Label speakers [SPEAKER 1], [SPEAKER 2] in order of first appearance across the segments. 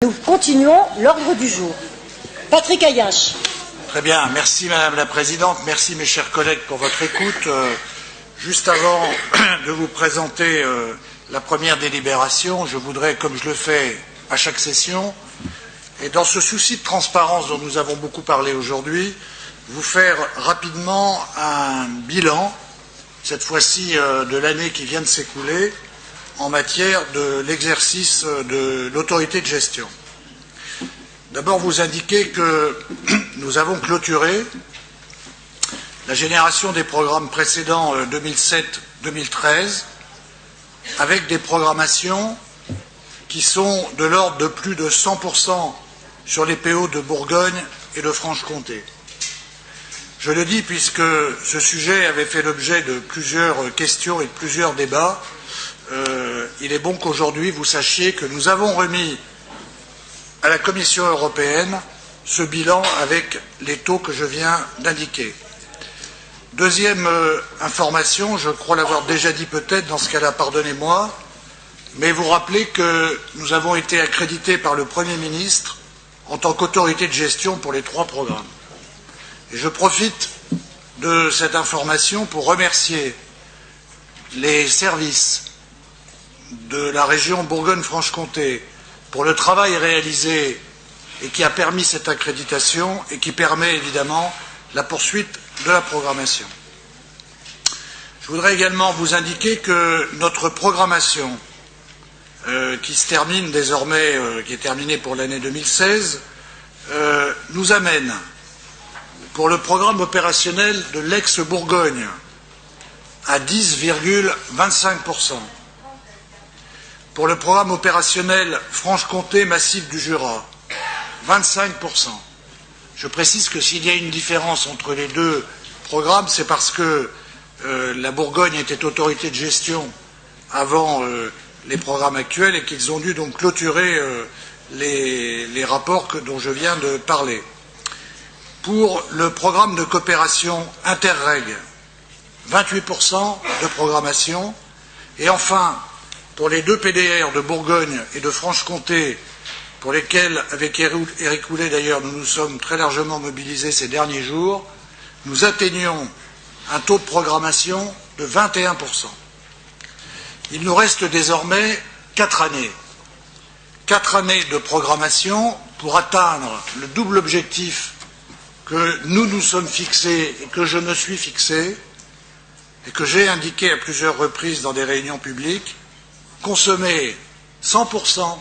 [SPEAKER 1] Nous continuons l'ordre du jour. Patrick Ayache.
[SPEAKER 2] Très bien, merci Madame la Présidente, merci mes chers collègues pour votre écoute. Juste avant de vous présenter la première délibération, je voudrais, comme je le fais à chaque session, et dans ce souci de transparence dont nous avons beaucoup parlé aujourd'hui, vous faire rapidement un bilan, cette fois-ci de l'année qui vient de s'écouler, en matière de l'exercice de l'autorité de gestion. D'abord, vous indiquer que nous avons clôturé la génération des programmes précédents 2007-2013 avec des programmations qui sont de l'ordre de plus de 100% sur les PO de Bourgogne et de Franche-Comté. Je le dis puisque ce sujet avait fait l'objet de plusieurs questions et de plusieurs débats. Il est bon qu'aujourd'hui vous sachiez que nous avons remis à la Commission européenne ce bilan avec les taux que je viens d'indiquer. Deuxième information, je crois l'avoir déjà dit peut-être, dans ce cas-là, pardonnez-moi, mais vous rappelez que nous avons été accrédités par le Premier ministre en tant qu'autorité de gestion pour les 3 programmes. Et je profite de cette information pour remercier les services de la région Bourgogne-Franche-Comté pour le travail réalisé et qui a permis cette accréditation et qui permet évidemment la poursuite de la programmation. Je voudrais également vous indiquer que notre programmation, qui se termine désormais, qui est terminée pour l'année 2016, nous amène pour le programme opérationnel de l'ex-Bourgogne à 10,25%. Pour le programme opérationnel Franche-Comté Massif du Jura, 25%. Je précise que s'il y a une différence entre les deux programmes, c'est parce que la Bourgogne était autorité de gestion avant les programmes actuels et qu'ils ont dû donc clôturer les rapports dont je viens de parler. Pour le programme de coopération Interreg, 28% de programmation. Et enfin, pour les 2 PDR de Bourgogne et de Franche-Comté, pour lesquels, avec Éric Houlet d'ailleurs, nous nous sommes très largement mobilisés ces derniers jours, nous atteignons un taux de programmation de 21%. Il nous reste désormais 4 années. 4 années de programmation pour atteindre le double objectif que nous nous sommes fixés et que je me suis fixé et que j'ai indiqué à plusieurs reprises dans des réunions publiques, consommer 100%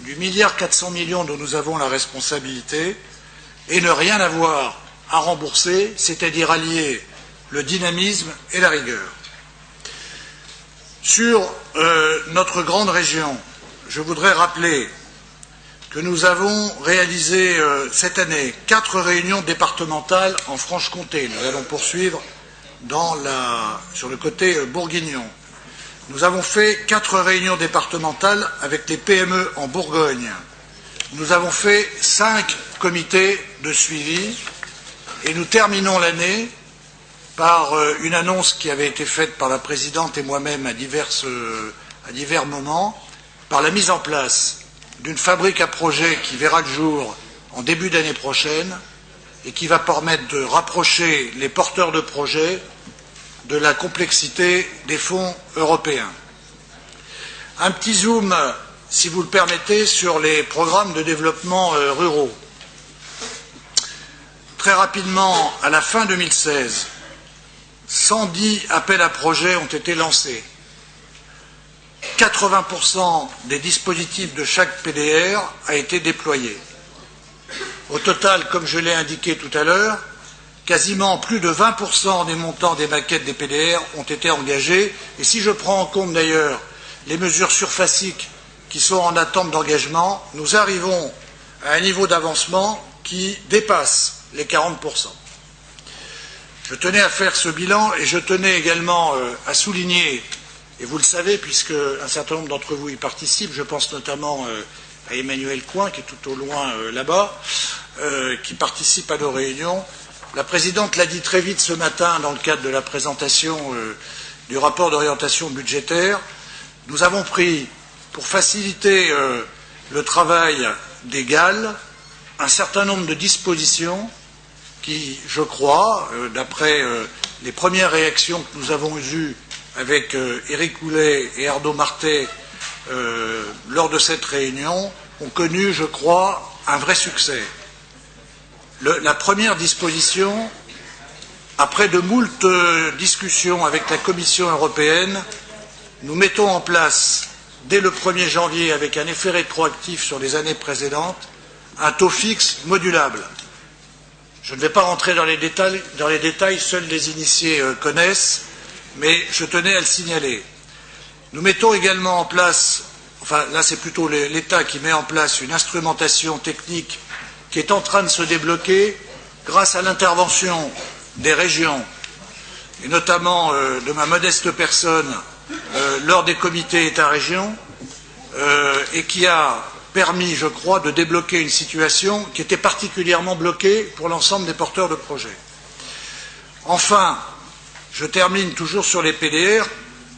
[SPEAKER 2] du 1,4 milliard dont nous avons la responsabilité et ne rien avoir à rembourser, c'est-à-dire allier le dynamisme et la rigueur. Sur notre grande région, je voudrais rappeler que nous avons réalisé cette année 4 réunions départementales en Franche-Comté. Nous allons poursuivre sur le côté bourguignon. Nous avons fait 4 réunions départementales avec les PME en Bourgogne. Nous avons fait 5 comités de suivi et nous terminons l'année par une annonce qui avait été faite par la présidente et moi-même à divers moments, par la mise en place d'une fabrique à projet qui verra le jour en début d'année prochaine et qui va permettre de rapprocher les porteurs de projets de la complexité des fonds européens. Un petit zoom, si vous le permettez, sur les programmes de développement ruraux. Très rapidement, à la fin 2016, 110 appels à projets ont été lancés. 80% des dispositifs de chaque PDR a été déployé. Au total, comme je l'ai indiqué tout à l'heure, quasiment plus de 20% des montants des maquettes des PDR ont été engagés. Et si je prends en compte d'ailleurs les mesures surfaciques qui sont en attente d'engagement, nous arrivons à un niveau d'avancement qui dépasse les 40%. Je tenais à faire ce bilan et je tenais également à souligner, et vous le savez puisque un certain nombre d'entre vous y participent, je pense notamment à Emmanuel Coin qui est tout au loin là-bas, qui participe à nos réunions. La présidente l'a dit très vite ce matin dans le cadre de la présentation du rapport d'orientation budgétaire. Nous avons pris, pour faciliter le travail d'égal un certain nombre de dispositions qui, je crois, d'après les premières réactions que nous avons eues avec Éric Houlet et Arnaud Martet lors de cette réunion, ont connu, je crois, un vrai succès. La première disposition, après de moultes discussions avec la Commission européenne, nous mettons en place, dès le 1er janvier, avec un effet rétroactif sur les années précédentes, un taux fixe modulable. Je ne vais pas rentrer dans les détails, seuls les initiés connaissent, mais je tenais à le signaler. Nous mettons également en place, enfin là c'est plutôt l'État qui met en place une instrumentation technique qui est en train de se débloquer grâce à l'intervention des régions, et notamment de ma modeste personne lors des comités État-région, et qui a permis, je crois, de débloquer une situation qui était particulièrement bloquée pour l'ensemble des porteurs de projets. Enfin, je termine toujours sur les PDR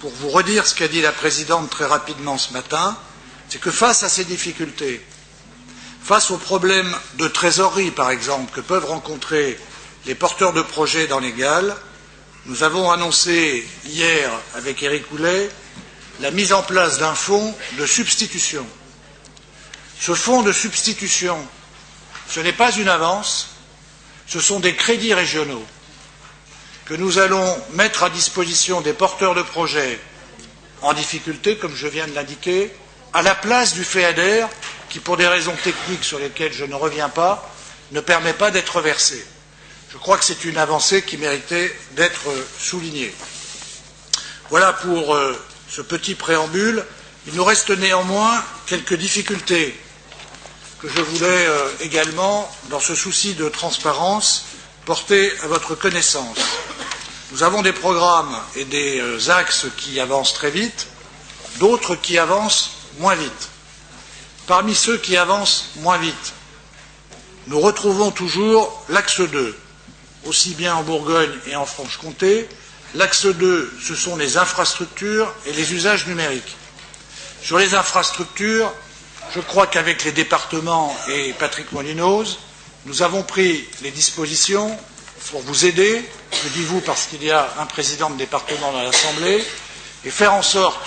[SPEAKER 2] pour vous redire ce qu'a dit la présidente très rapidement ce matin, c'est que face à ces difficultés, face aux problèmes de trésorerie, par exemple, que peuvent rencontrer les porteurs de projets dans les GAL, nous avons annoncé hier avec Éric Houlet la mise en place d'un fonds de substitution. Ce fonds de substitution, ce n'est pas une avance, ce sont des crédits régionaux que nous allons mettre à disposition des porteurs de projets en difficulté, comme je viens de l'indiquer, à la place du FEADER, qui, pour des raisons techniques sur lesquelles je ne reviens pas, ne permet pas d'être versé. Je crois que c'est une avancée qui méritait d'être soulignée. Voilà pour ce petit préambule. Il nous reste néanmoins quelques difficultés que je voulais également, dans ce souci de transparence, porter à votre connaissance. Nous avons des programmes et des axes qui avancent très vite, d'autres qui avancent moins vite. Parmi ceux qui avancent moins vite, nous retrouvons toujours l'axe 2, aussi bien en Bourgogne et en Franche-Comté. L'axe 2, ce sont les infrastructures et les usages numériques. Sur les infrastructures, je crois qu'avec les départements et Patrick Molinos, nous avons pris les dispositions pour vous aider, je dis vous parce qu'il y a un président de département dans l'Assemblée, et faire en sorte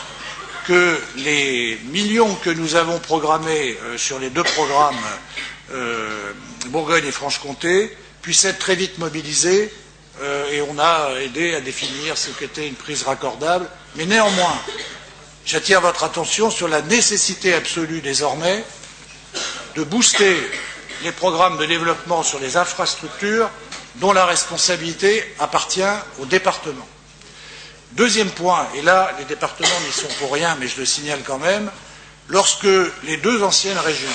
[SPEAKER 2] que les millions que nous avons programmés sur les deux programmes Bourgogne et Franche-Comté puissent être très vite mobilisés, et on a aidé à définir ce qu'était une prise raccordable. Mais néanmoins, j'attire votre attention sur la nécessité absolue désormais de booster les programmes de développement sur les infrastructures dont la responsabilité appartient aux départements. Deuxième point, et là les départements n'y sont pour rien, mais je le signale quand même, lorsque les deux anciennes régions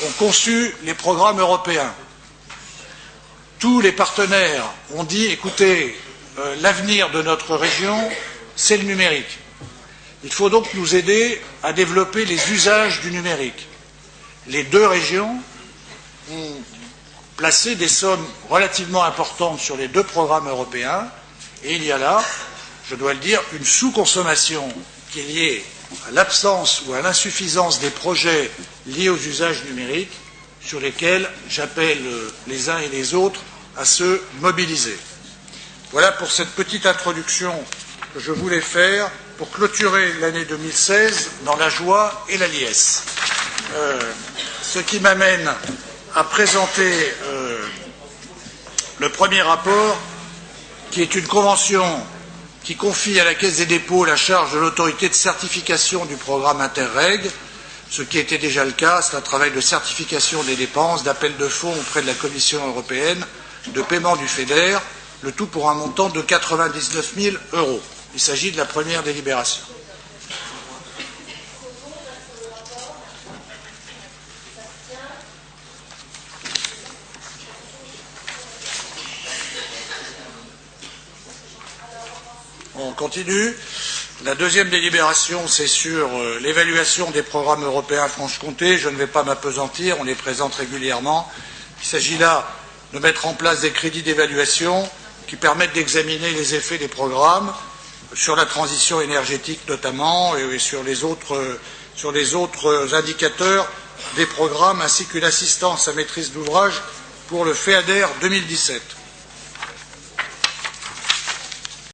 [SPEAKER 2] ont conçu les programmes européens, tous les partenaires ont dit, écoutez, l'avenir de notre région, c'est le numérique. Il faut donc nous aider à développer les usages du numérique. Les deux régions ont placé des sommes relativement importantes sur les deux programmes européens, et il y a là, je dois le dire, une sous-consommation qui est liée à l'absence ou à l'insuffisance des projets liés aux usages numériques, sur lesquels j'appelle les uns et les autres à se mobiliser. Voilà pour cette petite introduction que je voulais faire pour clôturer l'année 2016 dans la joie et la liesse. Ce qui m'amène à présenter le premier rapport, qui est une convention qui confie à la Caisse des dépôts la charge de l'autorité de certification du programme Interreg, ce qui était déjà le cas. C'est un travail de certification des dépenses, d'appel de fonds auprès de la Commission européenne, de paiement du FEDER, le tout pour un montant de 99 000 €. Il s'agit de la première délibération. On continue. La deuxième délibération, c'est sur l'évaluation des programmes européens Franche-Comté. Je ne vais pas m'appesantir, on les présente régulièrement. Il s'agit là de mettre en place des crédits d'évaluation qui permettent d'examiner les effets des programmes sur la transition énergétique notamment et sur les autres sur les autres indicateurs des programmes ainsi qu'une assistance à maîtrise d'ouvrage pour le FEADER 2017.